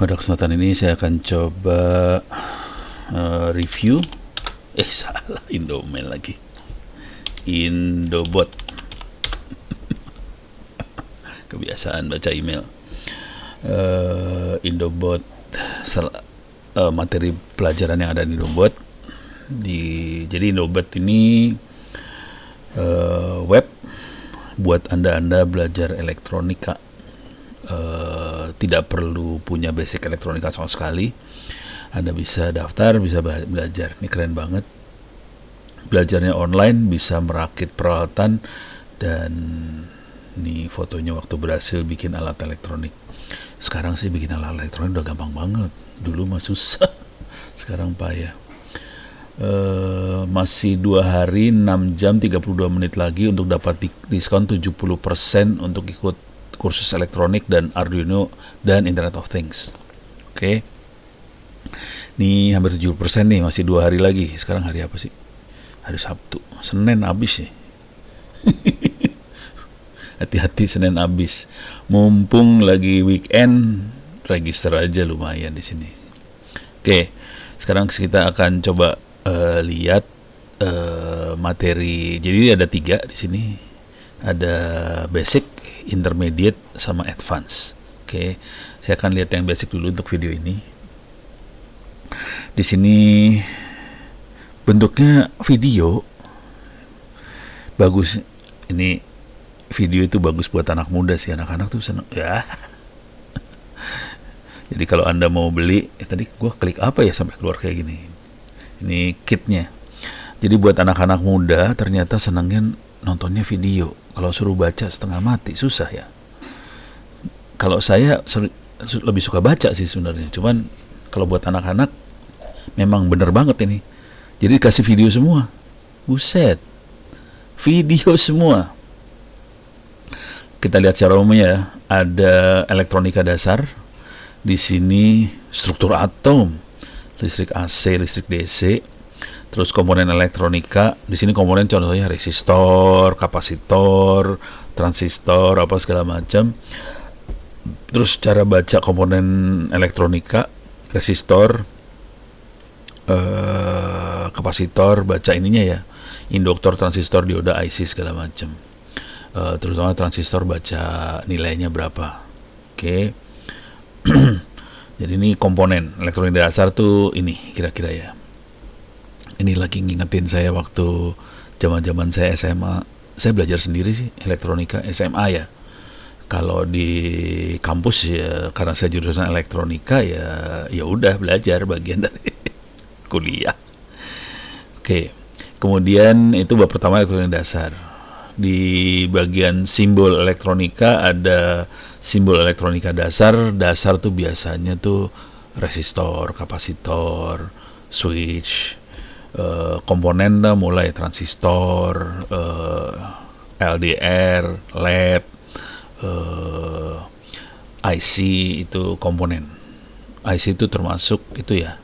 Pada kesempatan ini saya akan coba review. Salah, Indomail lagi. Indobot. Kebiasaan baca email. Indobot, materi pelajaran yang ada di Indobot. Jadi Indobot ini web buat anda belajar elektronika. Tidak perlu punya basic elektronika sama sekali. Anda bisa daftar, bisa belajar. Ini keren banget. Belajarnya online, bisa merakit peralatan, dan ini fotonya waktu berhasil bikin alat elektronik. Sekarang sih bikin alat elektronik udah gampang banget. Dulu mah susah. Sekarang payah. Masih 2 hari, 6 jam 32 menit lagi untuk dapat diskon 70% untuk ikut kursus elektronik dan Arduino dan Internet of Things. Oke. Ini hampir 70% nih, masih 2 hari lagi. Sekarang hari apa sih? Hari Sabtu. Senin habis ya. Hati-hati, Senin habis. Mumpung lagi weekend, register aja, lumayan di sini. Oke. Sekarang kita akan coba lihat materi. Jadi ada 3 di sini. Ada basic, intermediate, sama advance. Oke, saya akan lihat yang basic dulu untuk video ini. Di sini bentuknya video bagus. Ini video itu bagus buat anak muda sih, anak-anak tuh seneng ya. Jadi kalau anda mau beli, tadi gua klik apa ya sampai keluar kayak gini. Ini kitnya. Jadi buat anak-anak muda ternyata senengnya nontonnya video. Kalau suruh baca setengah mati, susah ya. Kalau saya lebih suka baca sih sebenarnya. Cuman kalau buat anak-anak memang bener banget ini. Jadi kasih video semua. Buset. Video semua. Kita lihat secara umumnya ya. Ada elektronika dasar. Di sini struktur atom, listrik AC, listrik DC. Terus komponen elektronika, di sini komponen contohnya resistor, kapasitor, transistor, apa segala macam. Terus cara baca komponen elektronika, resistor, kapasitor, baca ininya ya, induktor, transistor, dioda, IC segala macam. Terutama transistor baca nilainya berapa. Oke. Jadi ini komponen elektronika dasar tuh ini kira-kira ya. Ini lagi ngingetin saya waktu zaman-zaman saya SMA. Saya belajar sendiri sih elektronika SMA ya. Kalau di kampus ya, karena saya jurusan elektronika ya udah belajar bagian dari kuliah. Oke. Kemudian itu bab pertama elektronika dasar. Di bagian simbol elektronika ada simbol elektronika dasar. Dasar tuh biasanya tuh resistor, kapasitor, switch. Komponen mulai transistor, LDR, LED, IC itu komponen. IC itu termasuk itu ya,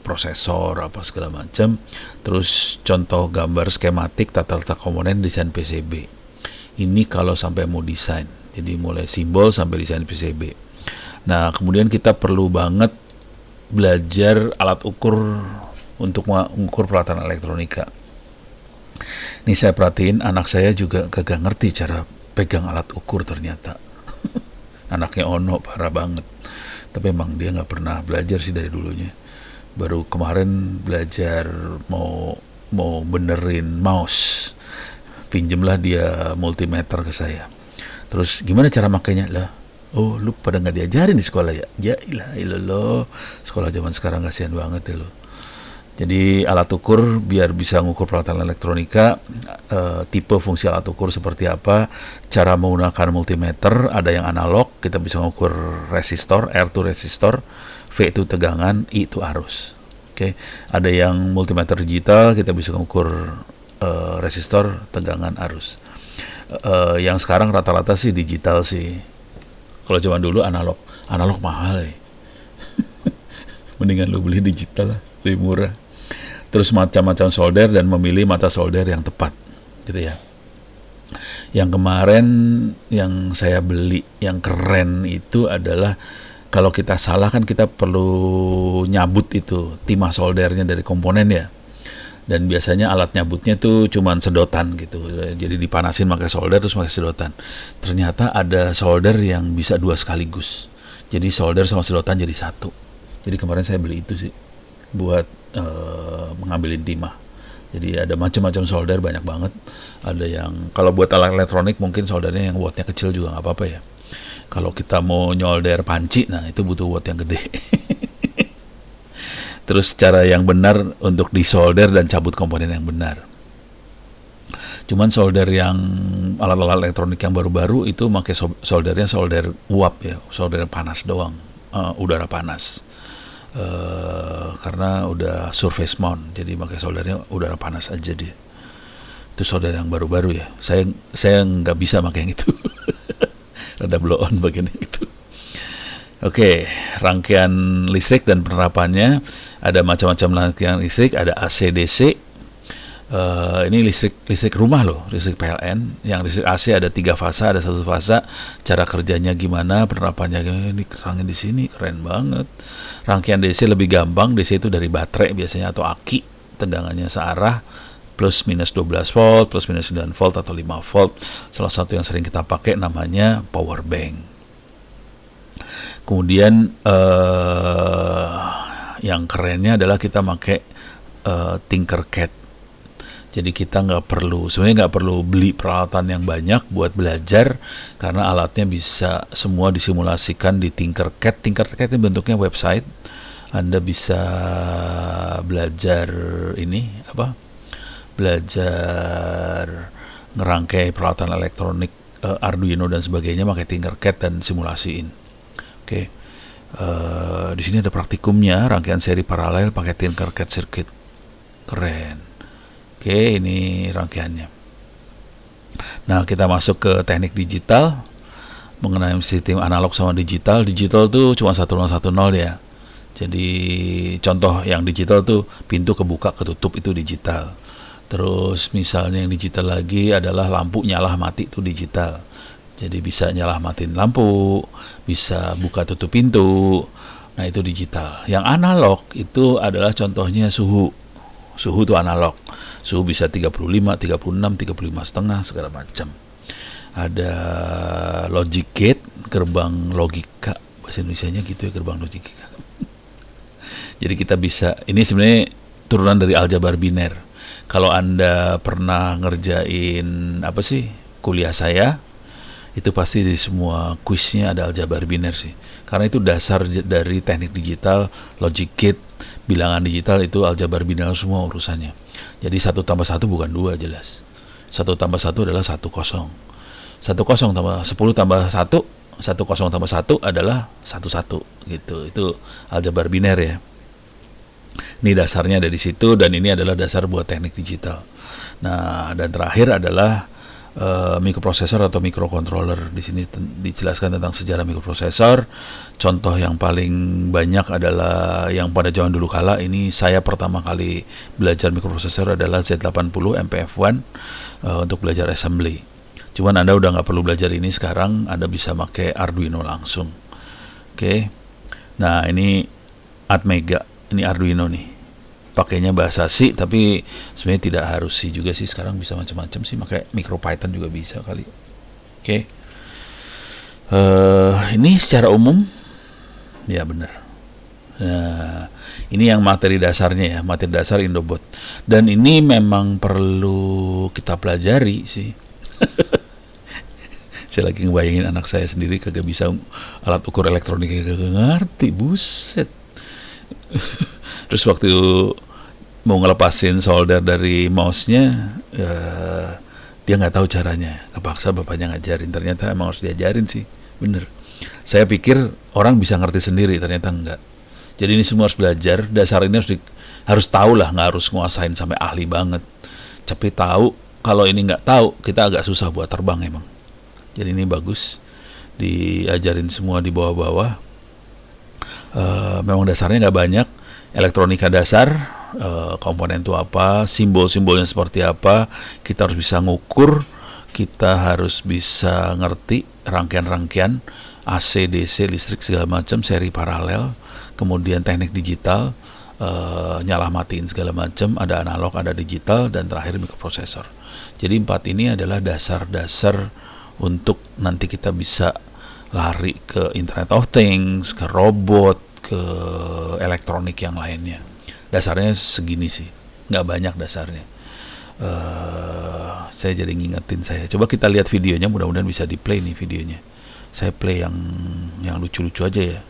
prosesor apa segala macam. Terus contoh gambar skematik tata letak komponen desain PCB. Ini kalau sampai mau desain, jadi mulai simbol sampai desain PCB. Nah kemudian kita perlu banget belajar alat ukur untuk mengukur peralatan elektronika. Ini saya perhatiin anak saya juga kagak ngerti cara pegang alat ukur ternyata. Anaknya Ono parah banget. Tapi emang dia nggak pernah belajar sih dari dulunya. Baru kemarin belajar mau benerin mouse. Pinjemlah dia multimeter ke saya. Terus gimana cara makainya lah? Oh lu pada nggak diajarin di sekolah ya? Ya ilah, sekolah zaman sekarang kasihan banget ya lo. Jadi alat ukur biar bisa mengukur peralatan elektronika, tipe fungsi alat ukur seperti apa, cara menggunakan multimeter, ada yang analog, kita bisa mengukur resistor, R itu resistor, V itu tegangan, I itu arus. Oke, ada yang multimeter digital, kita bisa mengukur resistor, tegangan, arus. Yang sekarang rata-rata sih digital sih. Kalau zaman dulu analog mahal ya. Mendingan lu beli digital lah, lebih murah. Terus macam-macam solder dan memilih mata solder yang tepat, gitu ya. Yang kemarin yang saya beli yang keren itu adalah Kalau kita salah kan kita perlu nyabut itu timah soldernya dari komponen ya. Dan biasanya alat nyabutnya tuh cuman sedotan gitu. Jadi dipanasin pakai solder terus pakai sedotan. Ternyata ada solder yang bisa dua sekaligus. Jadi solder sama sedotan jadi satu. Jadi kemarin saya beli itu sih buat mengambilin timah. Jadi ada macam-macam solder banyak banget. Ada yang kalau buat alat elektronik mungkin soldernya yang wattnya kecil juga nggak apa-apa ya. Kalau kita mau nyolder panci, nah itu butuh watt yang gede. Terus cara yang benar untuk disolder dan cabut komponen yang benar. Cuman solder yang alat-alat elektronik yang baru-baru itu pakai soldernya solder uap ya, solder panas doang, udara panas. Karena udah surface mount, jadi pakai soldernya udara panas aja dia. Itu solder yang baru-baru ya. Saya nggak bisa pakai yang itu. Rada blow on bagian itu. Oke, rangkaian listrik dan penerapannya ada macam-macam rangkaian listrik, ada AC DC. Ini listrik rumah loh, listrik PLN. Yang listrik AC ada 3 fasa, ada 1 fasa. Cara kerjanya gimana, penerapannya gimana, ini rangkaian di sini keren banget. Rangkaian DC lebih gampang, DC itu dari baterai biasanya atau aki, tegangannya searah, plus minus 12 volt, plus minus 9 volt atau 5 volt. Salah satu yang sering kita pakai namanya power bank. Kemudian yang kerennya adalah kita pakai Tinkercad. Jadi kita sebenarnya nggak perlu beli peralatan yang banyak buat belajar karena alatnya bisa semua disimulasikan di Tinkercad. Tinkercad ini bentuknya website. Anda bisa belajar belajar ngerangkai peralatan elektronik, Arduino dan sebagainya pakai Tinkercad dan simulasiin. Oke. Di sini ada praktikumnya, rangkaian seri paralel pakai Tinkercad circuit. Keren. Oke, ini rangkaiannya. Nah, kita masuk ke teknik digital mengenai sistem analog sama digital. Digital tuh cuma 1010 ya. Jadi contoh yang digital tuh pintu kebuka ketutup itu digital. Terus misalnya yang digital lagi adalah lampu nyala mati itu digital. Jadi bisa nyala matiin lampu, bisa buka tutup pintu. Nah, itu digital. Yang analog itu adalah contohnya suhu. Suhu itu analog. Suhu bisa 35, 36, 35 setengah segala macam. Ada logic gate, gerbang logika. Bahasa Indonesianya gitu ya, gerbang logika. Jadi kita bisa, ini sebenarnya turunan dari aljabar biner. Kalau Anda pernah ngerjain kuliah saya, itu pasti di semua kuisnya ada aljabar biner sih. Karena itu dasar dari teknik digital, logic gate, bilangan digital itu aljabar biner semua urusannya. Jadi 1 tambah 1 bukan 2 jelas. 1 tambah 1 adalah 10. 10 tambah 10 tambah 1, 10 tambah 1 adalah 11 gitu. Itu aljabar biner ya. Ini dasarnya dari situ dan ini adalah dasar buat teknik digital. Nah, dan terakhir adalah mikroprosesor atau microcontroller. Di sini dijelaskan tentang sejarah mikroprosesor. Contoh yang paling banyak adalah yang pada zaman dulu kala, ini saya pertama kali belajar mikroprosesor adalah Z80 MPF1 untuk belajar assembly. Cuman Anda udah nggak perlu belajar ini sekarang, Anda bisa pakai Arduino langsung. Oke. Nah, ini Atmega, ini Arduino nih. Pakainya bahasa C, tapi sebenarnya tidak harus C juga sih, sekarang bisa macam-macam sih, pakai MicroPython juga bisa kali. Oke. Ini secara umum ya benar. Nah, ini yang materi dasarnya ya, materi dasar Indobot. Dan ini memang perlu kita pelajari sih. Saya lagi ngebayangin anak saya sendiri kagak bisa alat ukur elektronik, kagak ngerti, buset. Terus waktu mau ngelepasin solder dari mouse-nya, dia nggak tahu caranya. Kepaksa bapaknya ngajarin. Ternyata emang harus diajarin sih, bener. Saya pikir orang bisa ngerti sendiri, ternyata enggak. Jadi ini semua harus belajar. Dasar ini harus tahu lah, nggak harus nguasain sampai ahli banget. Tapi tahu, kalau ini nggak tahu, kita agak susah buat terbang emang. Jadi ini bagus, diajarin semua di bawah-bawah. Memang dasarnya nggak banyak. Elektronika dasar, komponen itu apa, simbol-simbolnya seperti apa, kita harus bisa ngukur, kita harus bisa ngerti rangkaian-rangkaian, AC, DC, listrik segala macam, seri paralel, kemudian teknik digital, nyala matiin segala macam, ada analog, ada digital, dan terakhir mikroprosesor. Jadi 4 ini adalah dasar-dasar untuk nanti kita bisa lari ke Internet of Things, ke robot, ke elektronik yang lainnya. Dasarnya segini sih, nggak banyak dasarnya. Saya jadi ngingetin saya. Coba kita lihat videonya, mudah-mudahan bisa di play nih videonya. Saya play yang lucu-lucu aja ya.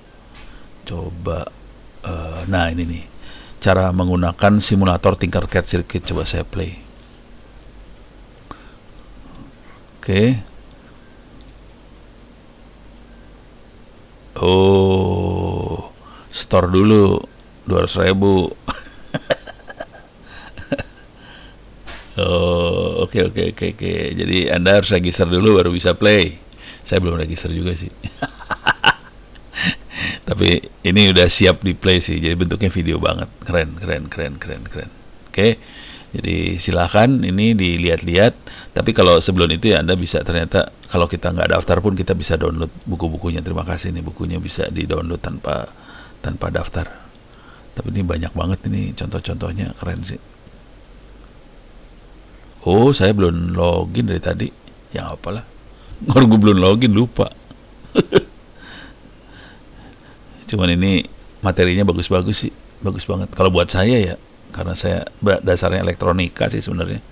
Coba, nah ini nih, cara menggunakan simulator Tinkercad Circuit. Coba saya play. Oke. Oh, store dulu 200.000. Oh, oke, oke, oke, oke. Jadi Anda harus register dulu baru bisa play. Saya belum register juga sih. Tapi ini udah siap di play sih. Jadi bentuknya video banget. Keren, keren, keren, keren, keren. Oke. Jadi silakan ini dilihat-lihat. Tapi kalau sebelum itu ya Anda bisa, ternyata kalau kita nggak daftar pun kita bisa download buku-bukunya. Terima kasih nih, bukunya bisa di-download tanpa daftar. Tapi ini banyak banget ini contoh-contohnya, keren sih. Oh, saya belum login dari tadi. Ya apalah. Orang gue belum login, lupa. Cuman ini materinya bagus-bagus sih. Bagus banget. Kalau buat saya ya, karena saya dasarnya elektronika sih sebenarnya.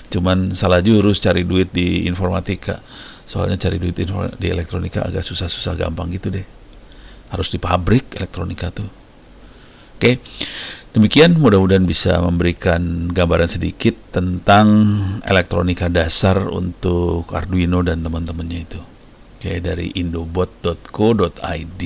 Cuman salah jurus cari duit di informatika. Soalnya cari duit di elektronika agak susah-susah gampang gitu deh. Harus di pabrik elektronika tuh. Oke. Demikian, mudah-mudahan bisa memberikan gambaran sedikit tentang elektronika dasar untuk Arduino dan teman-temannya itu. Oke, dari indobot.co.id.